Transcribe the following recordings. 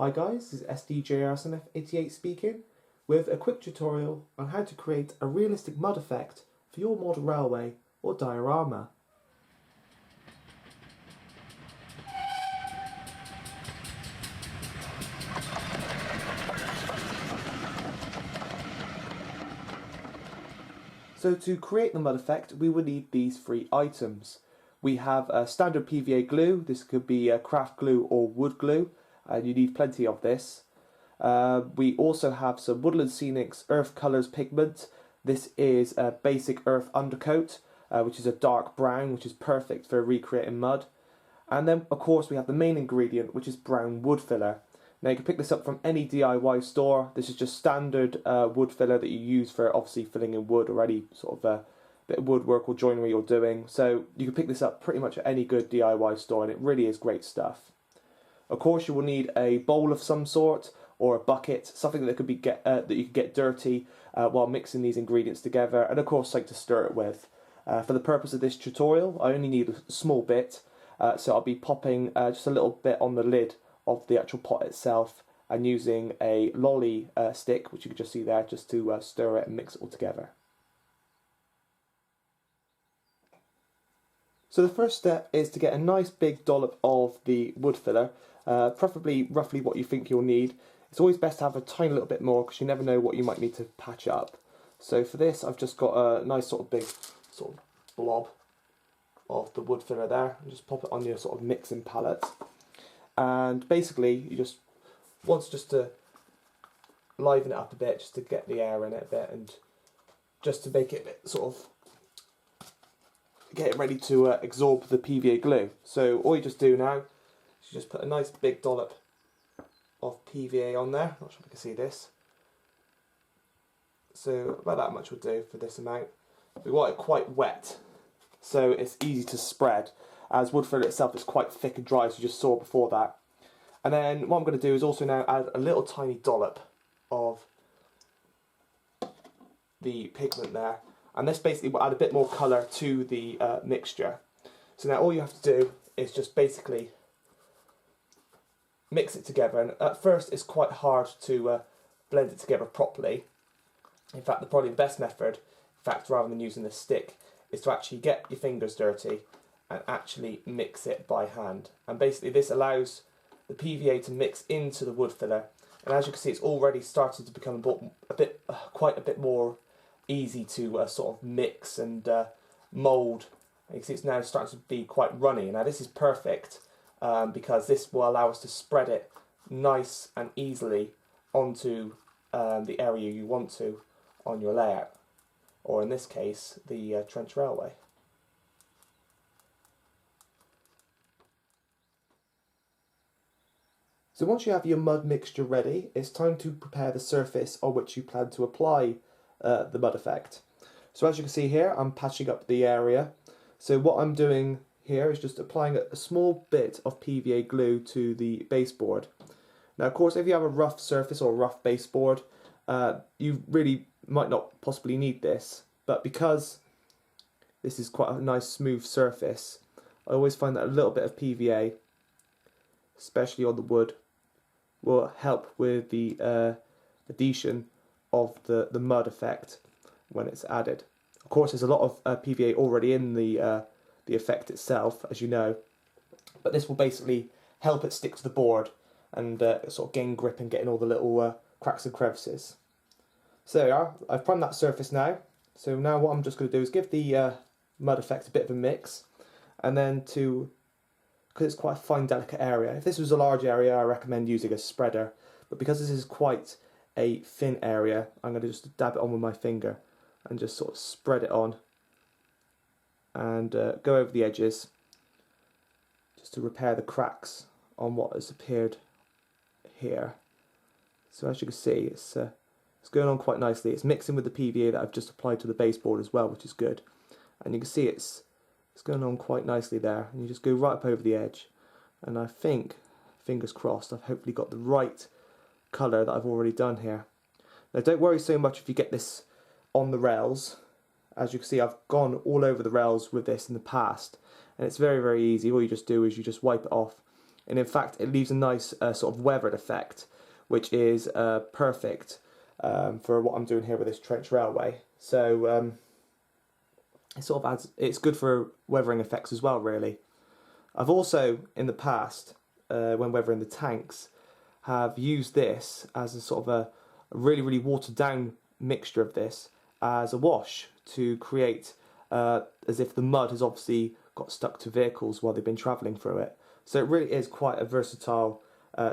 Hi guys, this is SDJRSMF88 speaking with a quick tutorial on how to create a realistic mud effect for your model railway or diorama. So to create the mud effect we will need these three items. We have a standard PVA glue, this could be a craft glue or wood glue, and you need plenty of this. We also have some Woodlandscenics Earth Colours pigment. This is a basic earth undercoat, which is a dark brown, which is perfect for recreating mud. And then of course we have the main ingredient, which is brown wood filler. Now you can pick this up from any DIY store. This is just standard wood filler that you use for obviously filling in wood or any sort of bit of woodwork or joinery you're doing. So you can pick this up pretty much at any good DIY store and it really is great stuff. Of course you will need a bowl of some sort or a bucket, something that could be that you can get dirty while mixing these ingredients together, and of course something to stir it with. For the purpose of this tutorial I only need a small bit, so I'll be popping just a little bit on the lid of the actual pot itself and using a lolly stick, which you can just see there, just to stir it and mix it all together. So the first step is to get a nice big dollop of the wood filler, preferably roughly what you think you'll need. It's always best to have a tiny little bit more because you never know what you might need to patch up. So for this I've just got a nice sort of big sort of blob of the wood filler there, and just pop it on your sort of mixing palette. And basically you just want to liven it up a bit, just to get the air in it a bit and just to make it a bit sort of get it ready to absorb the PVA glue. So all you just do now is you just put a nice big dollop of PVA on there. Not sure if you can see this. So about that much will do for this amount. We want it quite wet so it's easy to spread, as wood filler itself is quite thick and dry, as you just saw before that. And then what I'm going to do is also now add a little tiny dollop of the pigment there. And this basically will add a bit more colour to the mixture. So now all you have to do is just basically mix it together, and at first it's quite hard to blend it together properly. In fact, probably the best method, rather than using the stick, is to actually get your fingers dirty and actually mix it by hand. And basically this allows the PVA to mix into the wood filler, and as you can see it's already started to become quite a bit more easy to sort of mix and mould. You can see it's now starting to be quite runny. Now this is perfect because this will allow us to spread it nice and easily onto the area you want to on your layout, or in this case the trench railway. So once you have your mud mixture ready, it's time to prepare the surface on which you plan to apply the mud effect. So as you can see here, I'm patching up the area. So what I'm doing here is just applying a small bit of PVA glue to the baseboard. Now of course if you have a rough surface or a rough baseboard, you really might not possibly need this, but because this is quite a nice smooth surface, I always find that a little bit of PVA, especially on the wood, will help with the adhesion of the mud effect when it's added. Of course there's a lot of PVA already in the effect itself, as you know, but this will basically help it stick to the board and sort of gain grip and get in all the little cracks and crevices. So there you are, I've primed that surface now. So now what I'm just going to do is give the mud effect a bit of a mix, and then because it's quite a fine delicate area, if this was a large area I recommend using a spreader, but because this is quite a thin area I'm going to just dab it on with my finger and just sort of spread it on and go over the edges just to repair the cracks on what has appeared here. So as you can see it's going on quite nicely. It's mixing with the PVA that I've just applied to the baseboard as well, which is good, and you can see it's going on quite nicely there, and you just go right up over the edge, and I think, fingers crossed, I've hopefully got the right colour that I've already done here. Now don't worry so much if you get this on the rails. As you can see I've gone all over the rails with this in the past, and it's very easy. All you just do is you just wipe it off and in fact it leaves a nice sort of weathered effect, which is perfect for what I'm doing here with this trench railway. So it sort of adds, it's good for weathering effects as well, really. I've also in the past, when weathering the tanks, have used this as a sort of a really watered down mixture of this as a wash to create as if the mud has obviously got stuck to vehicles while they've been travelling through it. So it really is quite a versatile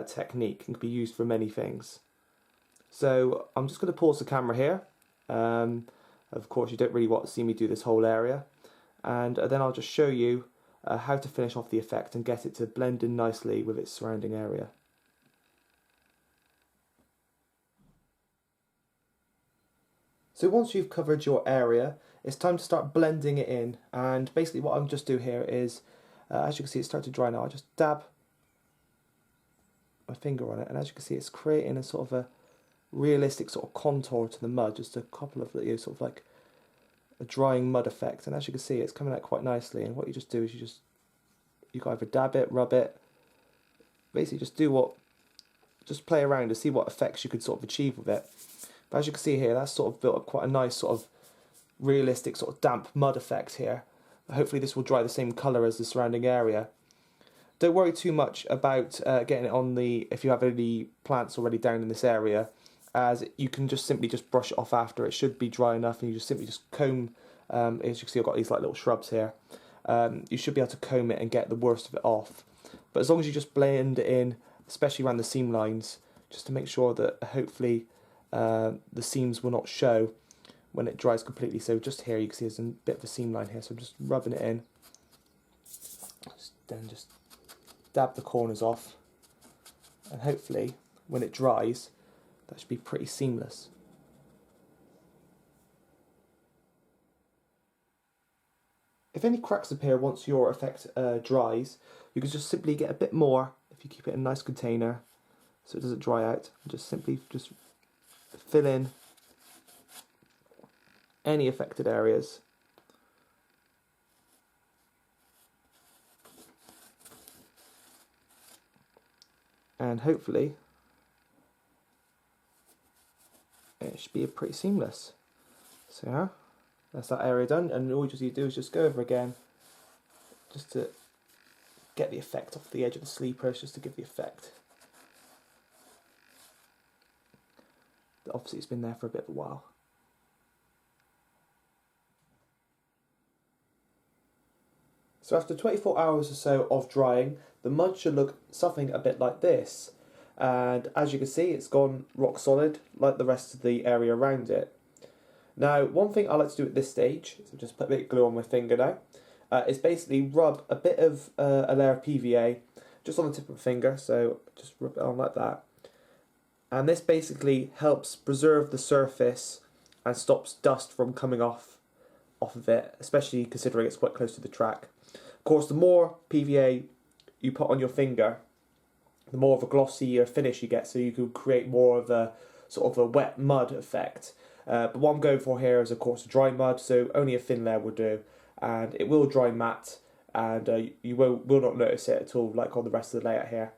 technique and can be used for many things. So I'm just going to pause the camera here. Of course you don't really want to see me do this whole area, and then I'll just show you how to finish off the effect and get it to blend in nicely with its surrounding area. So once you've covered your area, it's time to start blending it in, and basically what I'm just do here is, as you can see it's starting to dry now, I just dab my finger on it, and as you can see it's creating a sort of a realistic sort of contour to the mud, just a couple of sort of like a drying mud effect, and as you can see it's coming out quite nicely. And what you just do is you can either dab it, rub it, basically just play around to see what effects you could sort of achieve with it. But as you can see here, that's sort of built up quite a nice sort of realistic sort of damp mud effect here. Hopefully this will dry the same colour as the surrounding area. Don't worry too much about getting it on if you have any plants already down in this area, as you can just simply brush it off after. It should be dry enough, and you just simply comb, as you can see I've got these like little shrubs here. You should be able to comb it and get the worst of it off. But as long as you just blend it in, especially around the seam lines, just to make sure that hopefully the seams will not show when it dries completely. So just here you can see there's a bit of a seam line here, so I'm just rubbing it in. Then just dab the corners off, and hopefully when it dries that should be pretty seamless. If any cracks appear once your effect dries, you can just simply get a bit more if you keep it in a nice container so it doesn't dry out, and just simply fill in any affected areas. And hopefully it should be pretty seamless. So yeah, that's that area done, and all you just need to do is just go over again, just to get the effect off the edge of the sleepers, just to give the effect. Obviously it's been there for a bit of a while. So after 24 hours or so of drying, the mud should look something a bit like this. And as you can see, it's gone rock solid like the rest of the area around it. Now, one thing I like to do at this stage, so just put a bit of glue on my finger now, is basically rub a bit of a layer of PVA just on the tip of my finger, so just rub it on like that. And this basically helps preserve the surface and stops dust from coming off of it, especially considering it's quite close to the track. Of course, the more PVA you put on your finger, the more of a glossier finish you get, so you can create more of a sort of a wet mud effect. But what I'm going for here is of course a dry mud, so only a thin layer will do, and it will dry matte, and you will not notice it at all like on the rest of the layout here.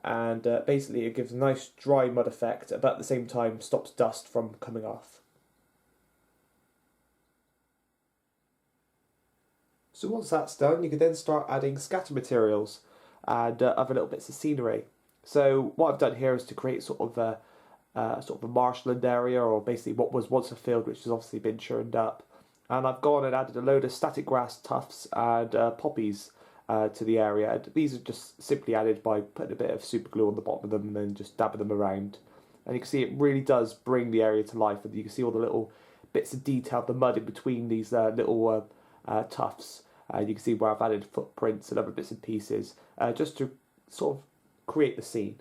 And basically it gives a nice dry mud effect, but at the same time stops dust from coming off. So once that's done, you can then start adding scatter materials and other little bits of scenery. So what I've done here is to create sort of a marshland area, or basically what was once a field which has obviously been churned up. And I've gone and added a load of static grass tufts and poppies to the area. And these are just simply added by putting a bit of super glue on the bottom of them and then just dabbing them around. And you can see it really does bring the area to life, and you can see all the little bits of detail, the mud in between these little tufts. You can see where I've added footprints and other bits and pieces, just to sort of create the scene.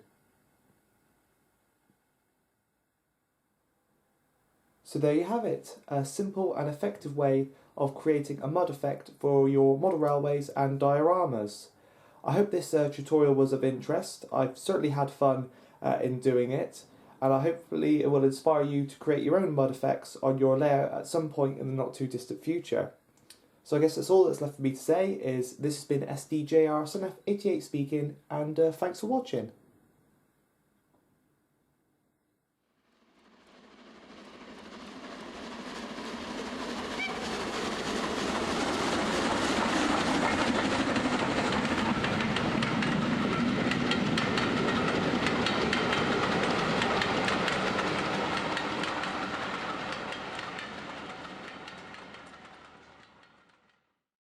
So there you have it, a simple and effective way of creating a mud effect for your model railways and dioramas. I hope this tutorial was of interest. I've certainly had fun in doing it, and hopefully it will inspire you to create your own mud effects on your layout at some point in the not too distant future. So I guess that's all that's left for me to say is this has been SDJR Son F88 speaking, and thanks for watching.